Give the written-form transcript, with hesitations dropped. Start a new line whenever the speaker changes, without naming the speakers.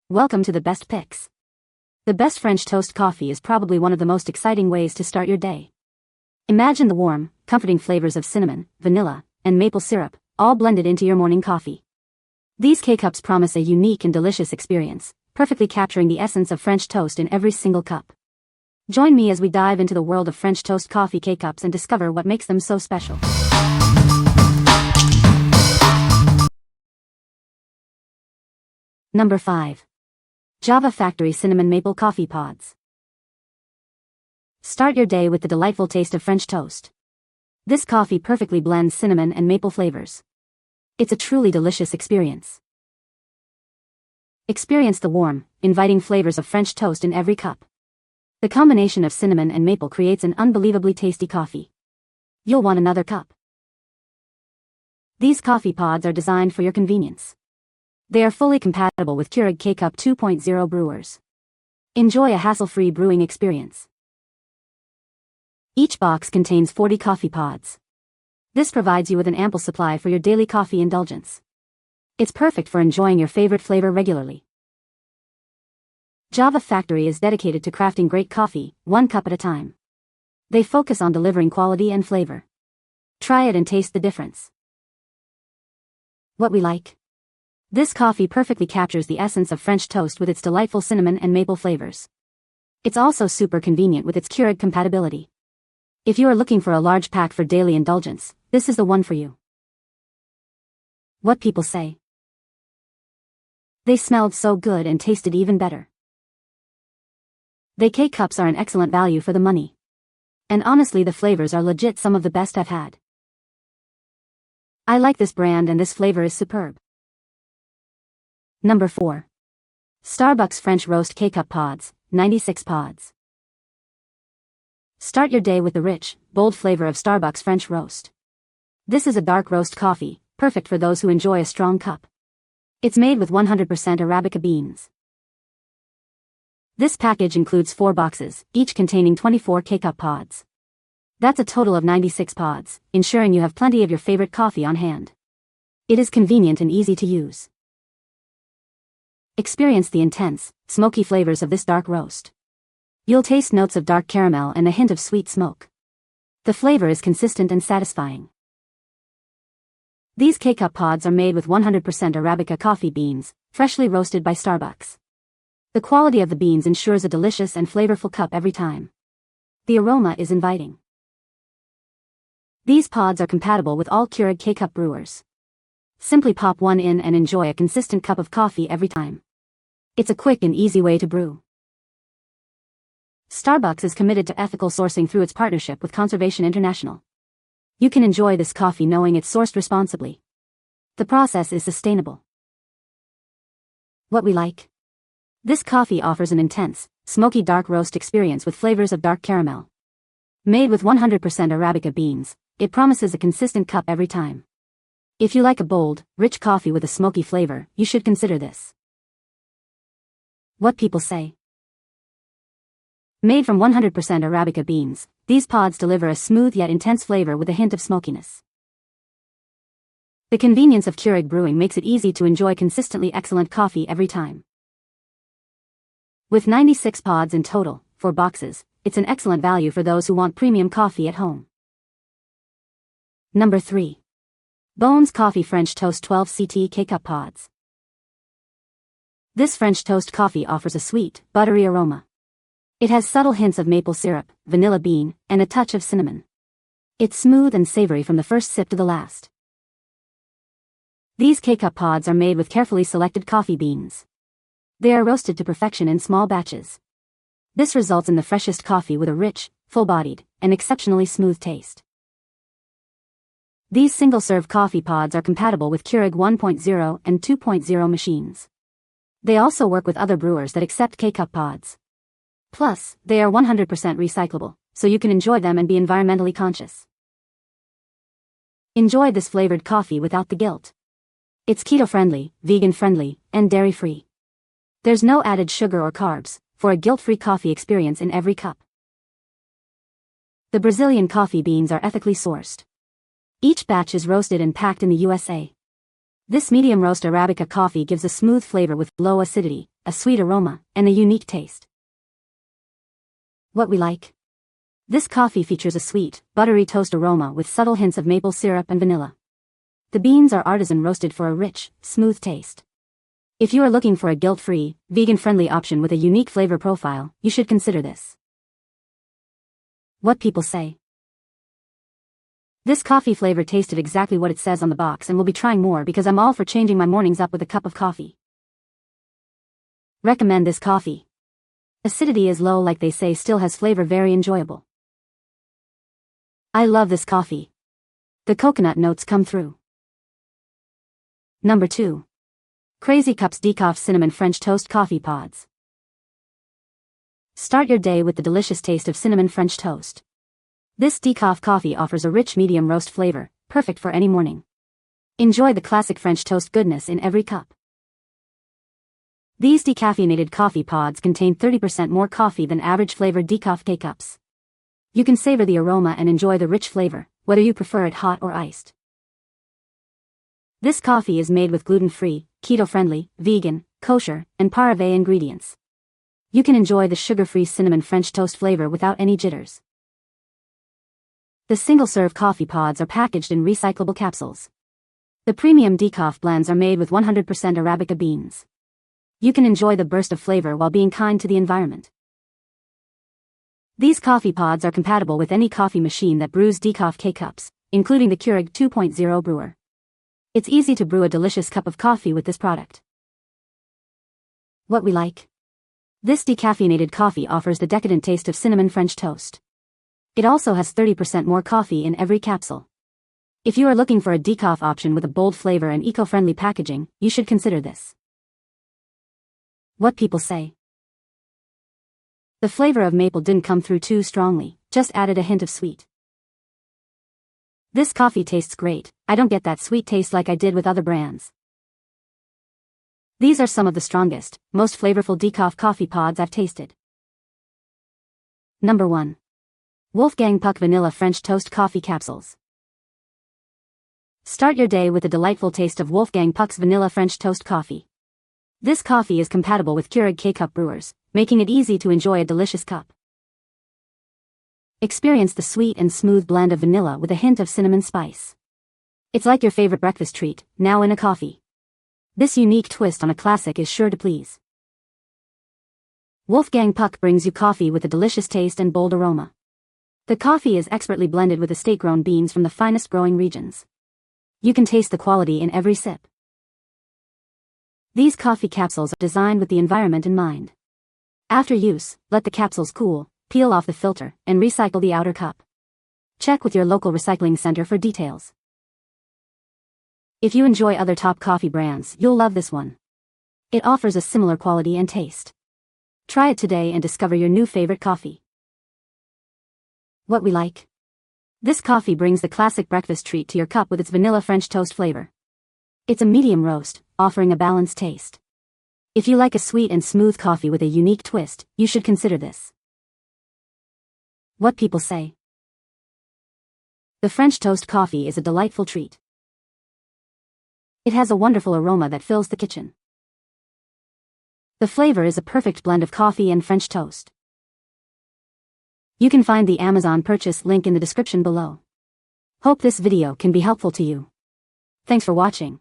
Welcome to the best picks. The best French toast coffee is probably one of the most exciting ways to start your day. Imagine the warm, comforting flavors of cinnamon, vanilla, and maple syrup, all blended into your morning coffee. These K-Cups promise a unique and delicious experience, perfectly capturing the essence of French toast in every single cup. Join me as we dive into the world of French toast coffee K-Cups and discover what makes them so special. Number 5. Java Factory Cinnamon Maple Coffee Pods. Start your day with the delightful taste of French toast. This coffee perfectly blends cinnamon and maple flavors. It's a truly delicious experience. Experience the warm, inviting flavors of French toast in every cup. The combination of cinnamon and maple creates an unbelievably tasty coffee. You'll want another cup. These coffee pods are designed for your convenience. They are fully compatible with Keurig K-Cup 2.0 brewers. Enjoy a hassle-free brewing experience. Each box contains 40 coffee pods. This provides you with an ample supply for your daily coffee indulgence. It's perfect for enjoying your favorite flavor regularly. Java Factory is dedicated to crafting great coffee, one cup at a time. They focus on delivering quality and flavor. Try it and taste the difference. What we like. This coffee perfectly captures the essence of French toast with its delightful cinnamon and maple flavors. It's also super convenient with its Keurig compatibility. If you are looking for a large pack for daily indulgence, this is the one for you. What people say. They smelled so good and tasted even better. The K-Cups are an excellent value for the money. And honestly, the flavors are legit some of the best I've had. I like this brand and this flavor is superb. Number 4. Starbucks French Roast K-Cup Pods, 96 pods. Start your day with the rich, bold flavor of Starbucks French Roast. This is a dark roast coffee, perfect for those who enjoy a strong cup. It's made with 100% Arabica beans. This package includes 4 boxes, each containing 24 K-Cup pods. That's a total of 96 pods, ensuring you have plenty of your favorite coffee on hand. It is convenient and easy to use. Experience the intense, smoky flavors of this dark roast. You'll taste notes of dark caramel and a hint of sweet smoke. The flavor is consistent and satisfying. These K-Cup pods are made with 100% Arabica coffee beans, freshly roasted by Starbucks. The quality of the beans ensures a delicious and flavorful cup every time. The aroma is inviting. These pods are compatible with all Keurig K-Cup brewers. Simply pop one in and enjoy a consistent cup of coffee every time. It's a quick and easy way to brew. Starbucks is committed to ethical sourcing through its partnership with Conservation International. You can enjoy this coffee knowing it's sourced responsibly. The process is sustainable. What we like. This coffee offers an intense, smoky dark roast experience with flavors of dark caramel. Made with 100% Arabica beans, it promises a consistent cup every time. If you like a bold, rich coffee with a smoky flavor, you should consider this. What people say. Made from 100% Arabica beans, these pods deliver a smooth yet intense flavor with a hint of smokiness. The convenience of Keurig brewing makes it easy to enjoy consistently excellent coffee every time. With 96 pods in total, 4 boxes, it's an excellent value for those who want premium coffee at home. Number 3. Bones Coffee French Toast 12 CT K-Cup Pods. This French toast coffee offers a sweet, buttery aroma. It has subtle hints of maple syrup, vanilla bean, and a touch of cinnamon. It's smooth and savory from the first sip to the last. These K-Cup pods are made with carefully selected coffee beans. They are roasted to perfection in small batches. This results in the freshest coffee with a rich, full-bodied, and exceptionally smooth taste. These single-serve coffee pods are compatible with Keurig 1.0 and 2.0 machines. They also work with other brewers that accept K-Cup pods. Plus, they are 100% recyclable, so you can enjoy them and be environmentally conscious. Enjoy this flavored coffee without the guilt. It's keto-friendly, vegan-friendly, and dairy-free. There's no added sugar or carbs, for a guilt-free coffee experience in every cup. The Brazilian coffee beans are ethically sourced. Each batch is roasted and packed in the USA. This medium roast Arabica coffee gives a smooth flavor with low acidity, a sweet aroma, and a unique taste. What we like. This coffee features a sweet, buttery toast aroma with subtle hints of maple syrup and vanilla. The beans are artisan roasted for a rich, smooth taste. If you are looking for a guilt-free, vegan-friendly option with a unique flavor profile, you should consider this. What people say. This coffee flavor tasted exactly what it says on the box and will be trying more because I'm all for changing my mornings up with a cup of coffee. Recommend this coffee. Acidity is low, like they say, still has flavor, very enjoyable. I love this coffee. The coconut notes come through. Number 2. Crazy Cups Decaf Cinnamon French Toast Coffee Pods. Start your day with the delicious taste of cinnamon French toast. This decaf coffee offers a rich medium roast flavor, perfect for any morning. Enjoy the classic French toast goodness in every cup. These decaffeinated coffee pods contain 30% more coffee than average flavored decaf K-Cups. You can savor the aroma and enjoy the rich flavor, whether you prefer it hot or iced. This coffee is made with gluten-free, keto-friendly, vegan, kosher, and pareve ingredients. You can enjoy the sugar-free cinnamon French toast flavor without any jitters. The single-serve coffee pods are packaged in recyclable capsules. The premium decaf blends are made with 100% Arabica beans. You can enjoy the burst of flavor while being kind to the environment. These coffee pods are compatible with any coffee machine that brews decaf K-Cups, including the Keurig 2.0 brewer. It's easy to brew a delicious cup of coffee with this product. What we like. This decaffeinated coffee offers the decadent taste of cinnamon French toast. It also has 30% more coffee in every capsule. If you are looking for a decaf option with a bold flavor and eco-friendly packaging, you should consider this. What people say. The flavor of maple didn't come through too strongly, just added a hint of sweet. This coffee tastes great, I don't get that sweet taste like I did with other brands. These are some of the strongest, most flavorful decaf coffee pods I've tasted. Number 1. Wolfgang Puck Vanilla French Toast Coffee Capsules. Start your day with the delightful taste of Wolfgang Puck's Vanilla French Toast Coffee. This coffee is compatible with Keurig K-Cup brewers, making it easy to enjoy a delicious cup. Experience the sweet and smooth blend of vanilla with a hint of cinnamon spice. It's like your favorite breakfast treat, now in a coffee. This unique twist on a classic is sure to please. Wolfgang Puck brings you coffee with a delicious taste and bold aroma. The coffee is expertly blended with estate-grown beans from the finest growing regions. You can taste the quality in every sip. These coffee capsules are designed with the environment in mind. After use, let the capsules cool, peel off the filter, and recycle the outer cup. Check with your local recycling center for details. If you enjoy other top coffee brands, you'll love this one. It offers a similar quality and taste. Try it today and discover your new favorite coffee. What we like. This coffee brings the classic breakfast treat to your cup with its vanilla French toast flavor. It's a medium roast, offering a balanced taste. If you like a sweet and smooth coffee with a unique twist, you should consider this. What people say. The French toast coffee is a delightful treat. It has a wonderful aroma that fills the kitchen. The flavor is a perfect blend of coffee and French toast. You can find the Amazon purchase link in the description below. Hope this video can be helpful to you. Thanks for watching.